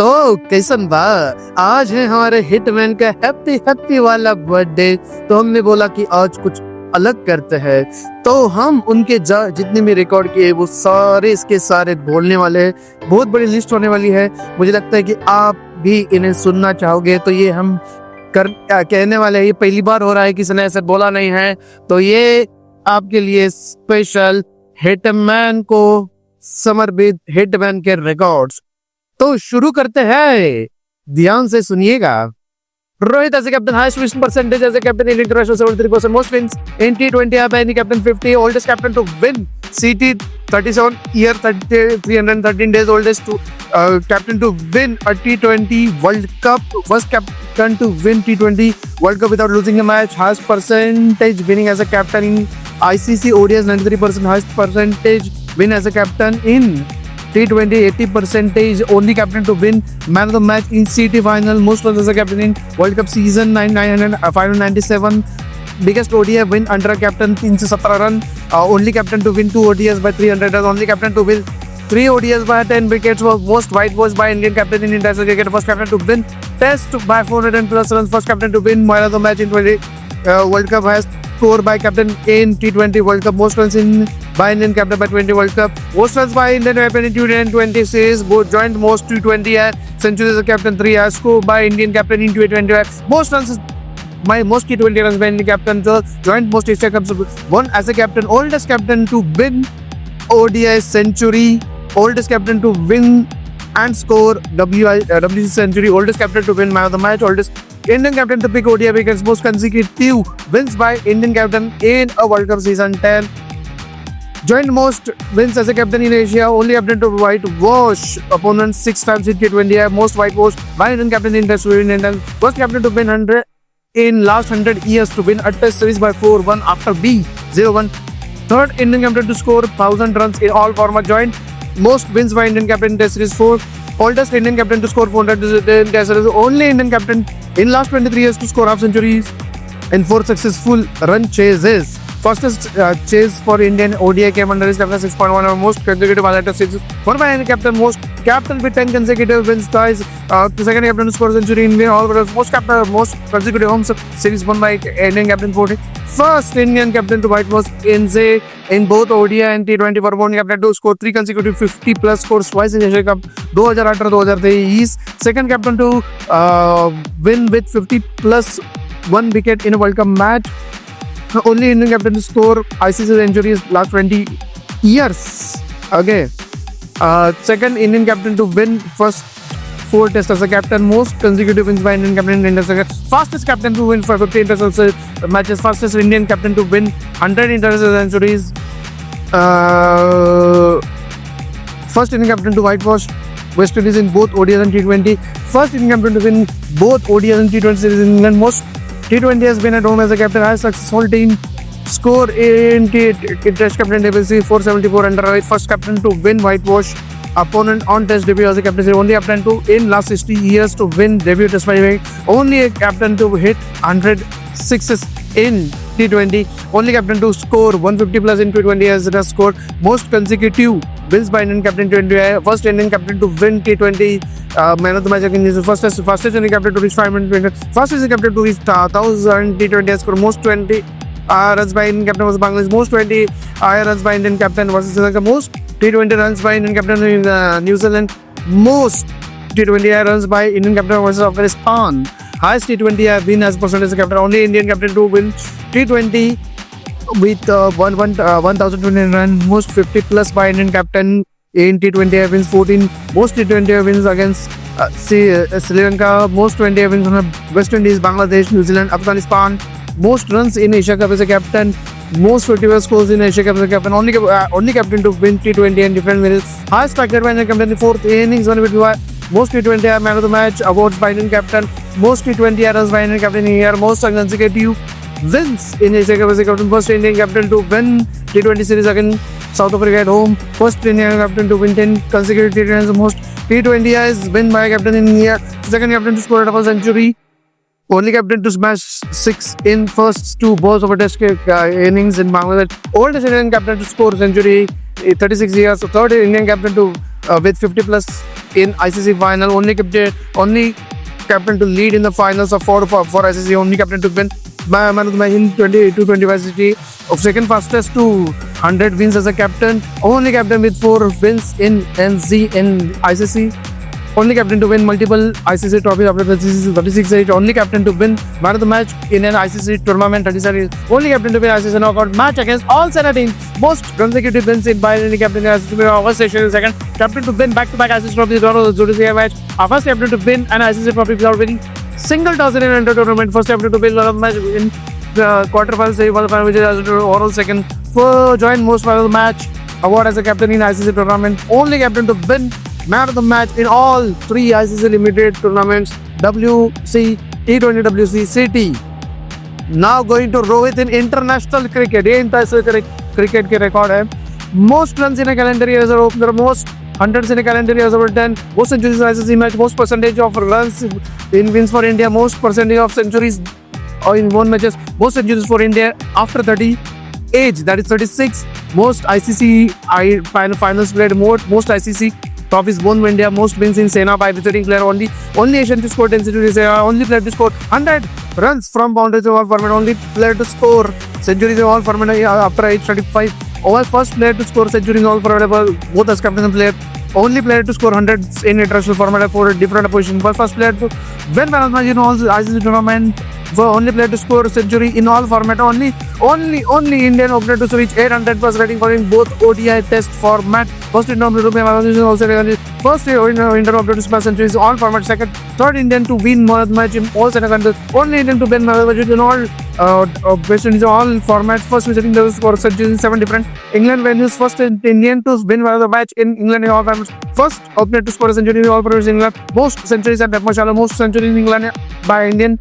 तो कैसन बा। आज है हमारे हिटमैन का हैप्पी हैप्पी वाला बर्थडे, तो हमने बोला कि आज कुछ अलग करते हैं। तो हम उनके जितने भी रिकॉर्ड किए वो सारे इसके सारे बोलने वाले हैं। बहुत बड़ी लिस्ट होने वाली है। मुझे लगता है कि आप भी इन्हें सुनना चाहोगे, तो ये हम कहने वाले हैं। ये पहली बार हो रहा है, किसी ने ऐसे बोला नहीं है, तो ये आपके लिए स्पेशल हिटमैन को समर्पित हिटमैन के रिकॉर्ड्स। तो शुरू करते हैं, ध्यान से सुनिएगा। Rohit as a captain, highest win percentage as a captain in international 73%, most wins in T20 by any captain 50, oldest captain to win CT 37 year 313 days, oldest to captain to win a T20 World Cup, first captain to win T20 World Cup without losing a match, highest percentage winning as a captain in ICC ODIs 93%, highest percentage win as a captain in T20 80%, only captain to win man of the match in CT final, most runs as a captain in World Cup season 597, biggest ODI win under a captain 317 run, only captain to win 2 ODIs by 300 runs, only captain to win 3 ODIs by 10 wickets, was most white balls by Indian captain in international cricket, first captain to win test by 400 plus runs, first captain to win man of the match in 20 World Cup, has score by captain in T20 World Cup, most runs in by Indian captain by 20 World Cup, most runs by Indian captain in T20 series, both joint most T20 centuries as a captain 3 has scored by Indian captain in T20, most runs by most T20 runs by Indian captain, so joint most Asia Cups won as a captain, oldest captain to win ODI century, oldest captain to win and score WC century, oldest captain to win man of the match, oldest Indian captain to pick ODI wickets, most consecutive wins by Indian captain in a World Cup season 10. Joint most wins as a captain in Asia, only captain to whitewash opponents 6 times in T20, most whitewash by Indian captain in Test series, and first captain to win 100 in last 100 years to win a Test series by 4-1 after B0-1. Third Indian captain to score 1000 runs in all format, joint most wins by Indian captain in Test series 4. Oldest Indian captain to score 400 in Test series, only Indian captain in last 23 years to score half centuries in 4 successful run chases. Fastest chase for Indian ODI came under his captain 6.1, most consecutive Test series won by any captain, most captain with 10 consecutive wins ties, the second captain to score century in all most captain, most consecutive home series won by Indian captain 40. First Indian captain to whitewash in both ODI and T20 for one captain to score 3 consecutive 50 plus scores twice in Asia Cup 2018-2023. Second captain to win with 50 plus 1 wicket in a World Cup match. Only Indian captain to score ICC centuries last 20 years. Okay. Second Indian captain to win first 4 tests as a captain, most consecutive wins by Indian captain in international. Fastest captain to win for 50 international matches, fastest Indian captain to win 100 international centuries. First Indian captain to whitewash West Indies in both ODIs and T20. First Indian captain to win both ODIs and T20 series in England. Most T20 has been at home as a captain. Has successful team score in Test captain debut 474 under. First captain to win whitewash opponent on Test debut as a captain. Only captain to in last 60 years to win debut Test match. Only a captain to hit 100 sixes in T20. Only captain to score 150 plus in T20 as it has scored most consecutive wins by Indian captain T20. First Indian captain to win T20 man of the match against the fastest Indian captain to reach 500. Fastest Indian captain to reach 1000 T20 has scored most 20 runs by Indian captain versus Bangladesh. Most 20 runs by Indian captain versus Sri Lanka. Most T20 runs by Indian captain in New Zealand. Most T20 runs by Indian captain versus Afghanistan. Highest T20 win as percentage as a captain. Only Indian captain to win T20 with 1020 runs. Most 50 plus by Indian captain in T20 wins 14. Most T20 wins against Sri Lanka. Most 20 wins on West Indies, Bangladesh, New Zealand, Afghanistan. Most runs in Asia Cup as a captain. Most 50 scores in Asia Cup as a captain. Only captain to win T20 and different winners. Highest strike by Indian captain in the 4th innings. Most T20 man of the match awards by Indian captain. Most T20 runs by Indian captain in here. Most consecutive wins in Asia Cup as a captain. First Indian captain to win T20 series against South Africa at home. First Indian captain to win 10 consecutive T20s. Most T20 is win by a captain in here. Second captain to score a double century. Only captain to smash 6 in first 2 balls of a Test innings in Bangladesh. Oldest Indian captain to score century 36 years. So third Indian captain to with 50 plus in ICC final. Only captain to lead in the finals of for ICC. Only captain to win man of the match in 2025 ICC. Of second fastest to 100 wins as a captain. Only captain with 4 wins in NZ in ICC. Only captain to win multiple ICC trophies after the 36 age. Only captain to win man of the match in an ICC tournament 37 years. Only captain to win ICC knockout match against all Sena teams. Most consecutive wins in by any captain in ICC. First station second. Captain to win back-to-back ICC trophies. Judiciary match. Our first captain to win an ICC trophy without winning single toss in an inter tournament. First captain to win man of the match in the quarterfinals, semi-final, which is overall second. For join most man of the match award as a captain in ICC tournament. Only captain to win man of the match in all 3 ICC limited tournaments, WC, T20, WC, CT. Now going to Rohit in international cricket. ये international cricket के record है. Most runs in a calendar year as a opener, most hundreds in a calendar year as a 10, most centuries in ICC match, most percentage of runs in wins for India, most percentage of centuries in one matches, most centuries for India after 30 age, that is 36, most ICC finals played, most ICC trophies won by India, most wins in Sena by visiting player, only Asian to score 10 centuries, only player to score 100 runs from boundaries in all format, only player to score centuries in all format after age 35, first player to score centuries in all format, both as captain and player, only player to score hundreds in international format for different opposition, first player to win man of the match in all ICC tournament, only player to score century in all format, only Indian opener to reach 800 plus rating for in both ODI test format, first Indian opener to be also first Indian opener to score centuries in all format, second, third Indian to win match in all Sena countries, only Indian to win match in all West Indies all formats, first visiting the score centuries in 7 different England venues, first Indian to win the match in England in all formats, first opener to score a century in all formats in England, most centuries at Mashallah, most centuries in England by Indian,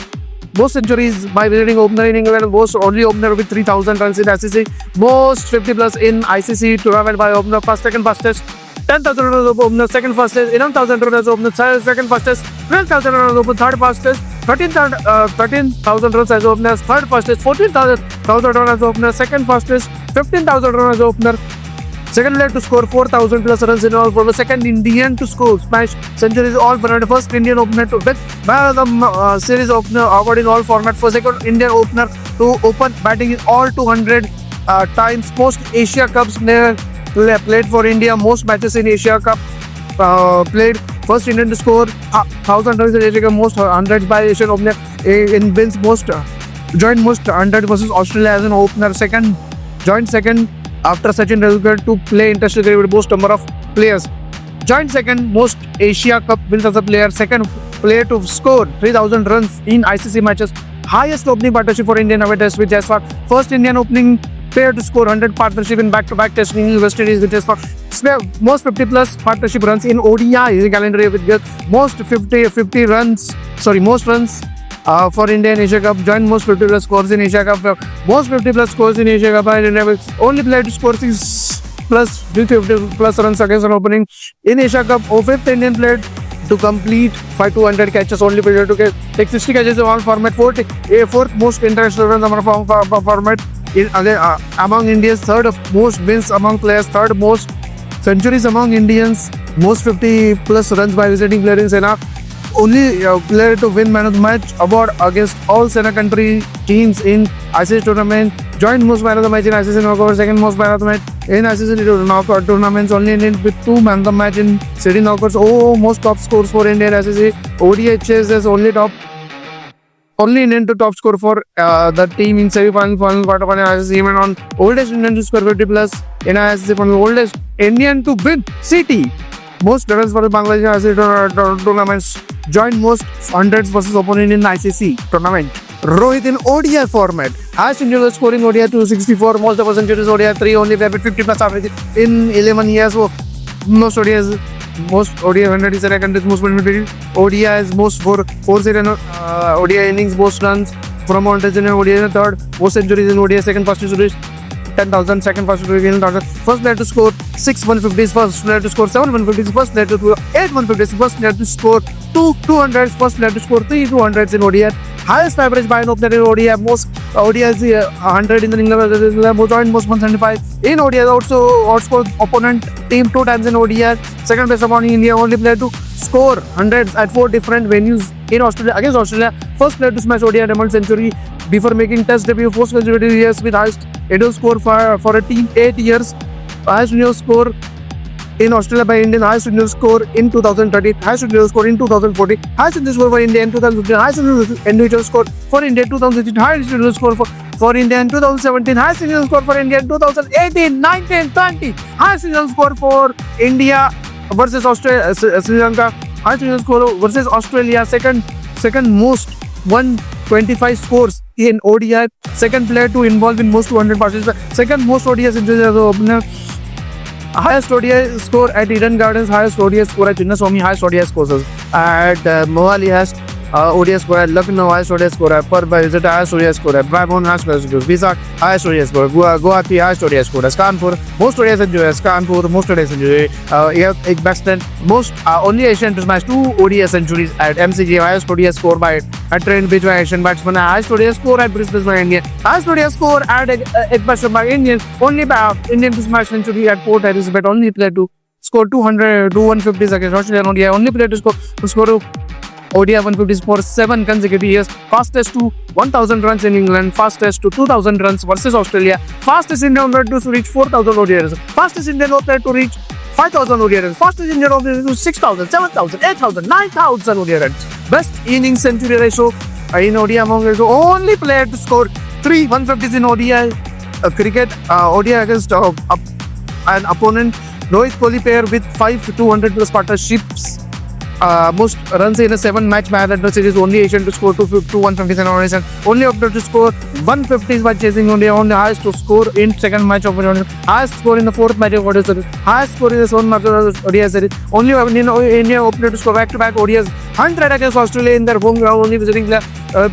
most centuries by visiting opener in England, most only opener with 3,000 runs in ICC, most 50 plus in ICC tournament by opener, first, second fastest, 10,000 runs of opener, second fastest, 11,000 runs of opener, second fastest, 12,000 runs of opener, third fastest, 13,000 runs as opener, third fastest, 14,000 runs as opener, second fastest, 15,000 runs as opener, second player to score 4,000 plus runs in all formats, second Indian to score smash centuries all formats, first Indian opener to win man of the series opener award in all formats, for second Indian opener to open batting in all 200 times, most Asia Cups played for India, most matches in Asia Cup played, first Indian to score 1,000 runs in Asia Cup, most hundreds by Asian opener in wins, most joint most 100 versus Australia as an opener, second joint second after Sachin Tendulkar to play international cricket with most number of players, joint second most Asia Cup wins as a player, second player to score 3,000 runs in ICC matches, highest opening partnership for Indian away test with Jaiswal, first Indian opening player to score 100 partnership in back-to-back test in West Indies with Jaiswal, most 50 plus partnership runs in ODI in calendar year with Gill, most 50 runs, most runs for India in Asia Cup, joint most 50 plus scores in Asia Cup, most 50 plus scores in Asia Cup, and only player to score 6 plus 50 plus runs against an opening in Asia Cup, fifth Indian player to complete 200 catches, only player to take 60 catches in all format, fourth most international runs format among Indians, third of most wins among players, third most centuries among Indians, most 50 plus runs by visiting player in Sena, only player to win man of the match award against all Sena country teams in ICC tournament, joint most man of the match in ICC knockout, second most man of the match in ICC knockout tournaments, only Indian with 2 man of the match in city knockouts, most top scores for Indian ICC, ODIs is only Indian to top score for the team in semi-final, final, quarter-final ICC, even on oldest Indian to score 50 plus in ICC final, oldest Indian to win CT, most runs for the Bangladesh ICC tournaments, joint most hundreds versus opponent in ICC tournament. Rohit in ODI format, highest individual scoring ODI 264, most of the centuries ODI 3, only player with 50 plus average in 11 years, most ODIs, most ODI 100 is second, most ODIs, most 4 ODI innings, most runs from mountains in ODI, third, most centuries in ODI, second fastest to reach 10,000, second fastest to reach 1,000, first player to score 6 150s, first player to score 7 150s, first player to 8 150s, first player to score 2 200s, first player to score 3 200s in ODI. Highest average by an opener in ODI, most ODIs 100 in the England, most 175 in ODI. Also outscored opponent team 2 times in ODI. Second best among India, only player to score hundreds at 4 different venues in Australia against Australia. First player to smash ODI double century before making Test debut 4 consecutive years with highest individual score for a team 8 years. Highest individual score in Australia by Indian, highest individual score in 2013, highest individual score in 2014, highest individual score for India in 2015, highest individual score for India in 2016, highest individual score for India in 2017, highest individual score for India in 2018, 19, 20, highest individual score for India versus Australia, Sri Lanka, highest individual score versus Australia, second most 125 scores in ODI, second player to involve in most 200 participants, second most ODI centuries as an opener. Highest ODI score at Eden Gardens, highest ODI score at Chinnaswamy, highest ODI scores at Mohali, highest ODI score at Lucknow, highest ODI score at Parba, is it highest ODI score at Babon, highest ODI score, Vizag, highest ODI score, Guwahati, highest ODI score at Kanpur, most ODI centuries, Kanpur, most ODI centuries, Ekbaston, most only Asian to smash 2 ODI centuries at MCG, highest ODI score by at Trent Bridge by Asian batsman, highest ODI score at Brisbane by Indian, highest ODI score at Ekbaston by Indian, only by Indian to smash century at Port Elizabeth, only player to score 200 to 150s against Australia, ODI, only player to score ODI 150s for 7 consecutive years, fastest to 1000 runs in England, fastest to 2000 runs versus Australia, fastest Indian opener to reach 4000 ODIs, fastest Indian opener to reach 5000 ODI runs, fastest Indian opener to 6000, 7000, 8000, 9000 ODI runs, best innings century ratio in ODI among the only player to score 3 150s in ODI cricket, ODI against an opponent, Rohit Kohli pair with 5 200 plus partnerships. Most runs in a 7-match marathon series, only Asian to score 150s and only opted to score 150s by chasing only highest to score in second match of highest score in the fourth match of ODI series, highest score in the seventh match of ODI series, only India opted to score back-to-back ODIs 100 against Australia in their home ground, only visiting the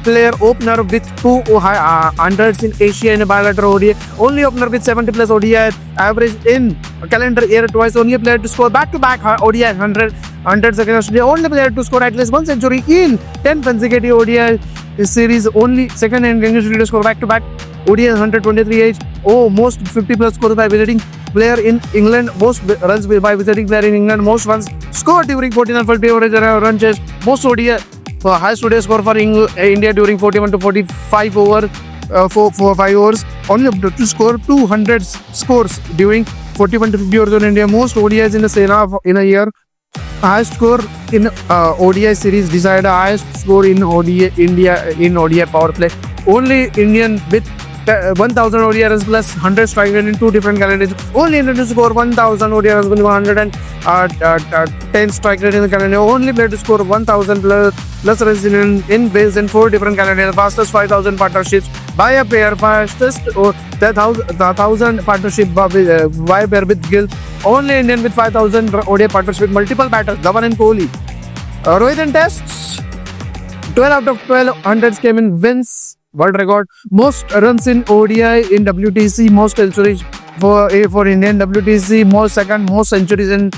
player opener with 2 hundreds in Asia in a bilateral ODI, only opener with 70 plus ODI average in calendar year twice, only player to score back-to-back ODI 100s against Australia, only player to score at least 1 century in 10 consecutive ODI series, only second and youngest to score back-to-back ODI 123 age, most 50 plus scores by visiting player in England, most runs by visiting player in England, most runs scored during 14 and 40 average run chase, most ODI highest ODI score for India during 41 to 45 over 5 overs, only to score 200 scores during 41 to 50 overs in India, most ODIs in a Sena in a year, highest score in ODI series decided, highest score in ODI India in ODI power play, only Indian with 1000 ODI runs plus 100 strike rate in 2 different calendars, only Indian to score 1000 ODI runs with 110 strike rate in the calendar, only player to score 1000 plus runs in base in 4 different calendars, fastest 5000 partnerships by a pair, fastest the 1000 partnership by a pair with Gill, only Indian with 5000 ODI partnership with multiple batters, Dhawan and Kohli. Rohit in tests, 12 out of 12 hundreds came in wins, world record, most runs in ODI in WTC, most centuries for Indian WTC, most centuries in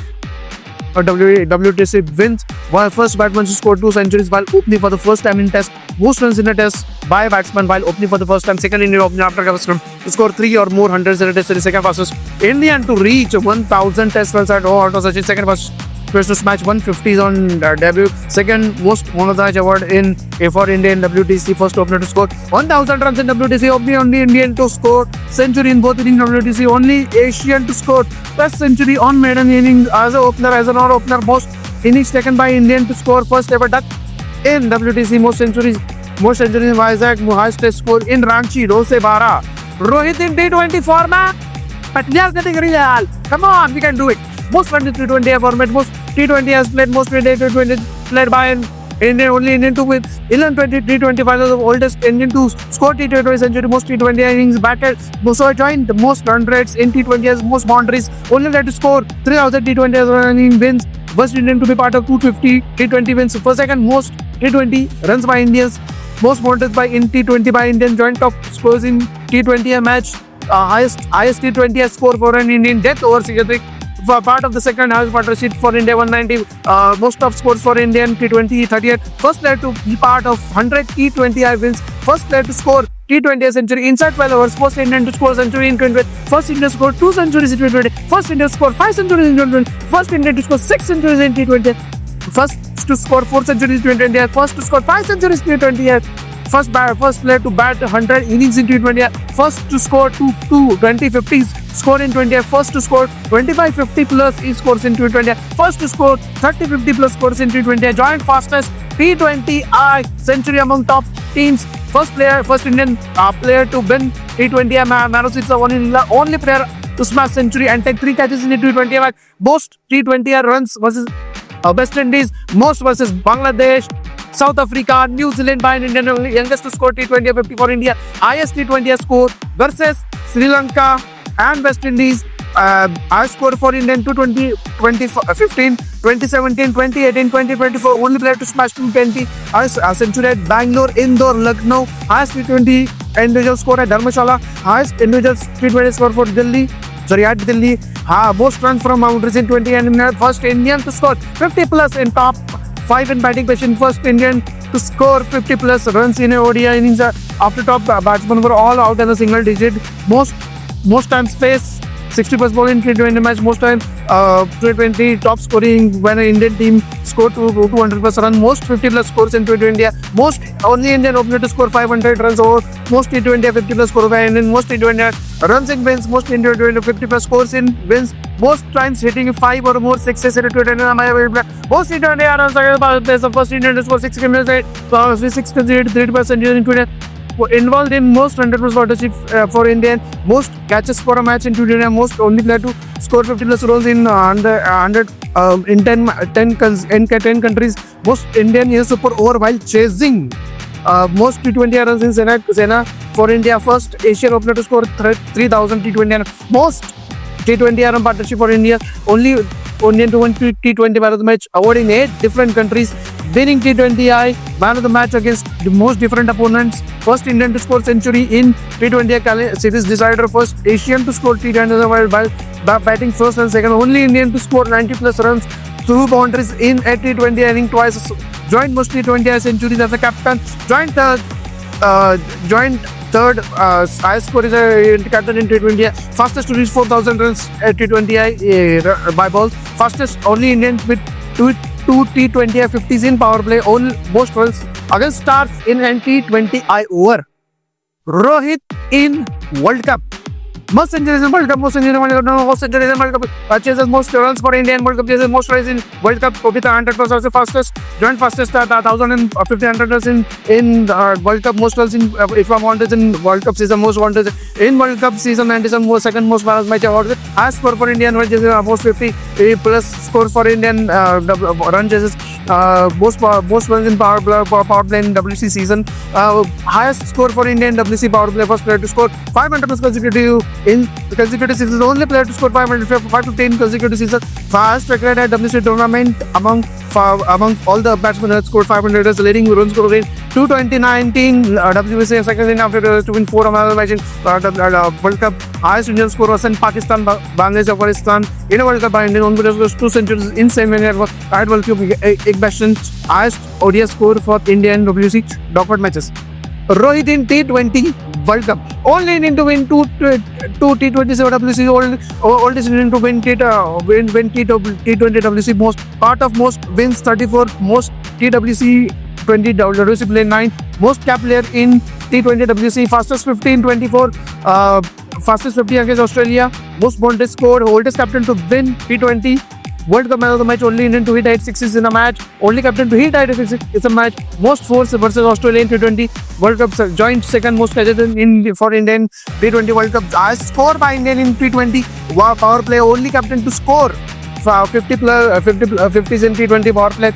WTC wins, while first batsman to score 2 centuries while opening for the first time in test, most runs in a test by a batsman while opening for the first time, second Indian opener after Gavaskar to score 3 or more hundreds in a test series, second fastest Indian to reach 1000 test runs at all out of Sachin, second fastest to smash 150s on debut, second most Monodaj award for India in WTC, first opener to score 1000 runs in WTC, only Indian to score century in both innings WTC, only Asian to score first century on maiden innings as an opener, as a non-opener, most innings taken by Indian to score first ever duck in WTC, most centuries in Vizag, highest test score in Ranchi, 2 se 12, Rohit in T20 format, Patniyal getting real, come on, we can do it. Most run in T20 format, most T20 has played, most T20 played by Indian, only Indian to win 11 T20 finals of oldest Indian to score T20 century, most T20 innings batted, so joined the most run rates in T20 as most boundaries, only had to score 3000 T20 running wins, first Indian to be part of 250 T20 wins, for second most T20 runs by Indians, most boundaries by in T20 by Indian, joint top scores in T20 a match, highest T20 has score for an Indian, death over Sikhatric part of the second highest partnership for India, 190. Most of scores for Indian T20, 38. First player to be part of 100 T20I wins. First player to score T20 century inside 12 overs. First Indian to score century in 20. First Indian to score 2 centuries in T20. First Indian to score 5 centuries in T20. First Indian to score 6 centuries in T20. First to score 4 centuries in T20. First to score 5 centuries in T20. First player to bat 100 innings in T20. First to score 20-50s score in 20. First to score 25-50 plus scores in T20. First to score 30-50 plus scores in T20. Joint fastest T20I century among top teams. First Indian player to win T20 Man of the only player to smash century and take 3 catches in the T20 match. Most T20 runs versus West Indies, most versus Bangladesh, South Africa, New Zealand by an Indian, youngest to score T20 50 for India, highest T20 score versus Sri Lanka and West Indies. Highest score for Indian 2015, 2017, 2018, 2024. Only player to smash 220. Highest century at Bangalore, Indore, Lucknow. Highest T20 individual score at Dharmashala. Highest individual T20 score for Delhi. At Delhi. Most runs from boundaries in 20 and first Indian to score 50 plus in top 5 in batting position. First Indian to score 50 plus runs in a ODI innings after top batsmen were all out in a single digit. Most times face 60 plus ball in T20 match. Most time T20 top scoring when an Indian team scored 200 plus run. Most 50 plus scores in T20. Most only Indian opener to score 500 runs over. Most T20 50 plus score by Indian. Most T20 runs in wins. Most T20 50 plus scores in wins. Most times hitting 5 or more sixes in T20. Most T20 runs against the first Indian to score 6 games. 6 consecutive 30% in T20. Involved in most 100 plus partnership for Indian. Most catches for a match in T20. Most only player to score 50 plus runs in 100 in 10 countries. Most Indian is super over while chasing. Most T20 runs in Sena for India. First Asian opener to score 3,000 T20. Most T20 run partnership for India. Only Indian to win T20 man of the match award in 8 different countries. Winning T20I man of the match against the most different opponents. First Indian to score century in T20 series decider. First Asian to score T20 while batting first and second. Only Indian to score 90 plus runs through boundaries in a T20 inning twice. Joint most T20 centuries as a captain. Joint third highest score is a captain in T20. Fastest to reach 4,000 runs at T20I by balls. Fastest only Indian with two T20I 50s in power play. All most runs against stars in T20I over. Rohit in World Cup. Most centuries in World Cup, most centuries in World Cup, most centuries in World Cup, chases most runs for India in World Cup, chases most runs in World Cup, Kopita 100 plus also fastest, joint fastest 1,000 and 1,500 runs in World Cup, most runs in, if I'm wanted in World Cup season, most wanted in World Cup season, 97 most second most match award, highest score for Indian run chases, most 50 plus scores for Indian run chases, most runs in power play in WC season, highest score for Indian WC power play, first player to score 500 plus consecutive in consecutive seasons, only player to score 515 consecutive seasons. Fast record at WC tournament among all the batsmen that scored 500 as leading run scorer in 2019 WC second in after to win 4 match in World Cup. Highest Indian score was in Pakistan, Bangladesh, Afghanistan in a World Cup by Indian. Only was 2 centuries in same year. At World Cup, एक bastion. Highest ODI score for Indian WC knockout matches. Rohit in T20 World Cup. Only Indian to win two T20 WC. Oldest Indian to win T20 WC. Most part of most wins 34. Most TWC 20 WC play 9. Most cap player in T20 WC. Fastest 50 in 24. Fastest 50 against Australia. Most boldest score. Oldest captain to win T20 World Cup man of the match. Only Indian to hit 8 sixes in a match. Only captain to hit 8 sixes in a match. Most fours versus Australia in T20 World Cup. Joint second most catches in for Indian T20 World Cup. Score by Indian in T20 power play. Only captain to score 50s in T20 power play.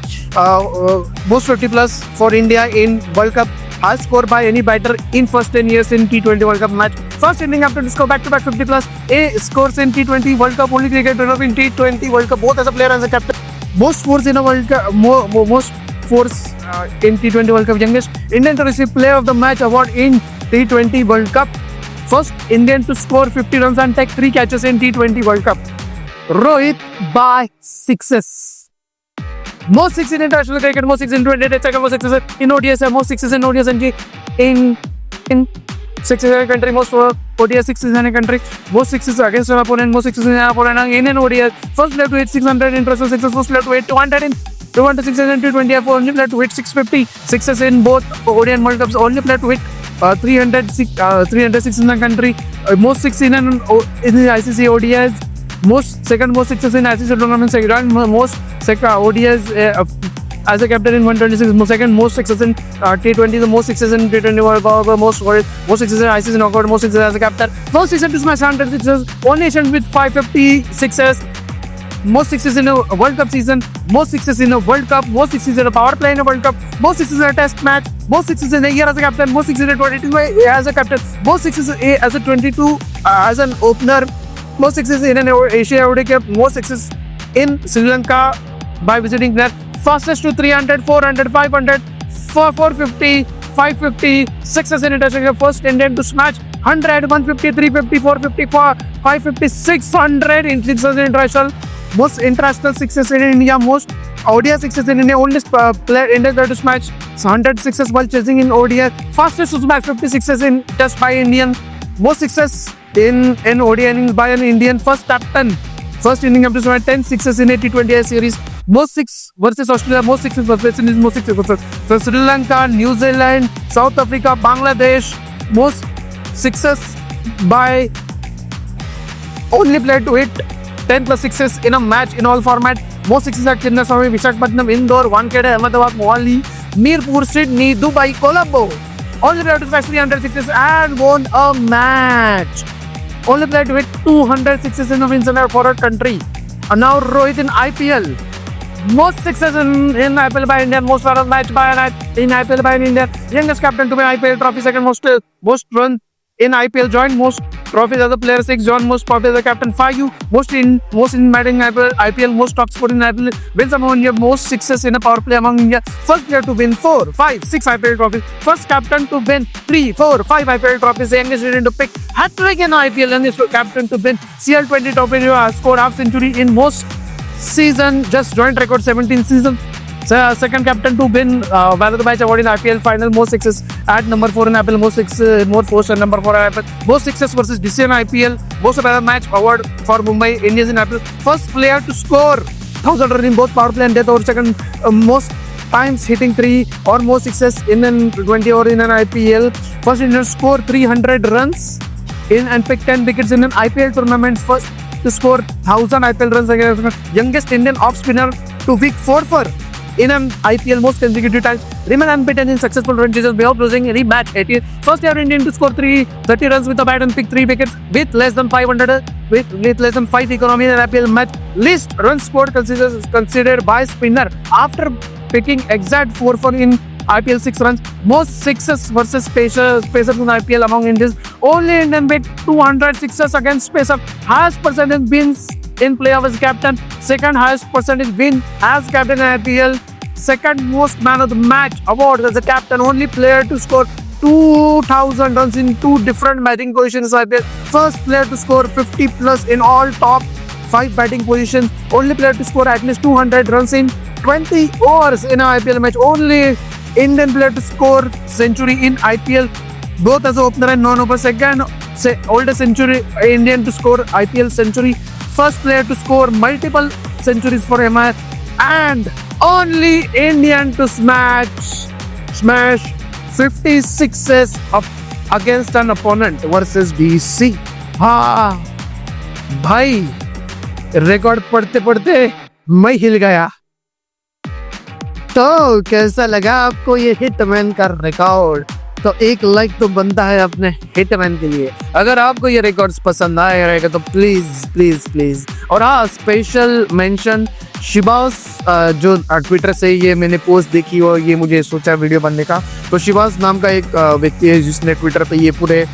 Most 50 plus for India in World Cup. Highest score by any batter in first 10 years in T20 World Cup match. First Indian captain to score back-to-back 50 plus scores in T20 World Cup. Only cricketer in T20 World Cup, both as a player and as a captain. Most scores in a World Cup, most scores in T20 World Cup. Youngest Indian to receive Player of the Match award in T20 World Cup. First Indian to score 50 runs and take 3 catches in T20 World Cup. Rohit by sixes. Most sixes in international cricket, most sixes in 20, second most sixes in ODS, most sixes in ODS and in sixes in a country, most ODS sixes in a country, most sixes against an opponent, most sixes in an opponent in an ODS. First player to hit 600 international sixes, first player to hit 200 in 200 sixes in T20, only player to hit 650 sixes in both ODI and World Cups, only player to hit 306 in the country, most sixes in the ICC ODIs, second most sixes in ICC tournaments, most ODIs as a captain in 126, second most sixes in T20, the most sixes in T20 World Cup, most sixes in ICC knockout, most sixes as a captain, first season to smash 100 sixes, one nation with 550 sixes, most sixes in a World Cup season, most sixes in a World Cup, most sixes in a power play in a World Cup, most sixes in a test match, most sixes in a year as a captain, most sixes in a 22 as a captain, most sixes as a 22 as an opener, most sixes in an Asia ODI Cup, most sixes in Sri Lanka by visiting there, fastest to 300, 400, 500, 450, 550, sixes in international, first Indian to smash 100, 150, 350, 450, 550, 600 in sixes in international, most international sixes in India, most ODI sixes in India, only player Indian to smash 100 sixes while chasing in ODI, fastest to smash 50 sixes in test by Indian, most sixes in ODI innings by an Indian, first captain, first inning up to smash 10 sixes in a T20I series, most six versus Australia, most sixes versus Indies, most sixes versus Sri Lanka, New Zealand, South Africa, Bangladesh, most sixes by only player to hit 10 plus sixes in a match in all format, most sixes at Chinnaswamy, Visakhapatnam, Indore, Wankhede, Ahmedabad, Mohali, Mirpur, Sydney, Dubai, Colombo, only player to smash 300 sixes and won a match, only player to hit 200 sixes in a wins for a country. And now Rohit in IPL. Most sixes in IPL by India, most runs match by in IPL by India, youngest captain to win IPL trophy, second most runs in IPL, joined most trophies as a player, 6, John most popular as a captain, 5, most in batting IPL, most top scorer in IPL, wins among India, most sixes in a power play among India, first player to win 4, 5, 6 IPL trophies, first captain to win 3, 4, 5 IPL trophies, youngest Indian to pick hat-trick in IPL, youngest captain to win CL20 trophy, scored half century in most season, just joint record 17 season, second captain to win man of the match award in IPL final, most sixes at number 4 in IPL, more force and number 4 in IPL, most sixes versus DC in IPL, most of the match award for Mumbai Indians in IPL, first player to score 1000 runs in both power play and death over, second most times hitting 3 or more sixes in an 20 or in an IPL, first Indian to score 300 runs in and pick 10 wickets in an IPL tournament, first to score 1000 IPL runs against youngest Indian off spinner to pick 4 in an IPL most consecutive times, remain unbeaten in successful run chases without losing any match 80. First ever Indian to score 30 runs with a bat and pick 3 wickets with less than 500 with less than 5 economy in an IPL match. Least runs scored considered by spinner after picking exact 4 in IPL 6 runs. Most sixes versus pacers in IPL among Indians. Only Indian with 200 sixes against pacer. Highest percentage wins in playoff as captain. Second highest percentage win as captain in IPL. Second most man of the match award as a captain. Only player to score 2000 runs in 2 different batting positions. First player to score 50 plus in all top 5 batting positions. Only player to score at least 200 runs in 20 overs in an IPL match. Only Indian player to score century in IPL, both as opener and non-opener. Second oldest century Indian to score IPL century. First player to score multiple centuries for MI, and only Indian to smash 56s up against an opponent versus DC. हाँ भाई, record पढ़ते पढ़ते मैं हिल गया। तो कैसा लगा आपको ये हिटमैन का रिकॉर्ड? तो एक लाइक तो बनता है अपने हिटमैन के लिए। अगर आपको ये रिकॉर्ड्स पसंद आए रहेगा तो प्लीज प्लीज प्लीज। और हाँ, स्पेशल मेंशन शिबास, जो ट्विटर से ये मैंने पोस्ट देखी और ये मुझे सोचा वीडियो बनने का। तो शिबास नाम का एक व्यक्ति है जिसने ट्विटर पे ये पूरे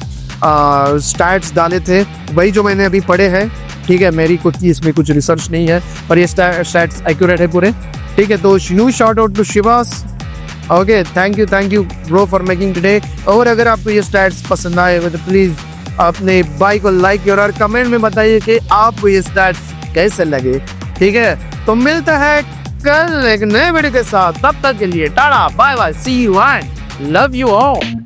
स्टैट्स डाले थे, वही जो मैंने अभी पढ़े हैं। ठीक है, मेरी कुछ इसमें कुछ रिसर्च नहीं है, पर ये स्टैट्स एक्यूरेट है पूरे। ठीक है, तो न्यू शॉट आउट टू शिबास। Okay, thank you bro for making today. और अगर आपको ये स्टैट्स पसंद आए तो प्लीज अपने भाई को लाइक और कमेंट में बताइए कि आपको ये स्टैट्स कैसे लगे। ठीक है, तो मिलता है कल एक नए वीडियो के साथ, तब तक के लिए टाटा bye bye, see you and love you all.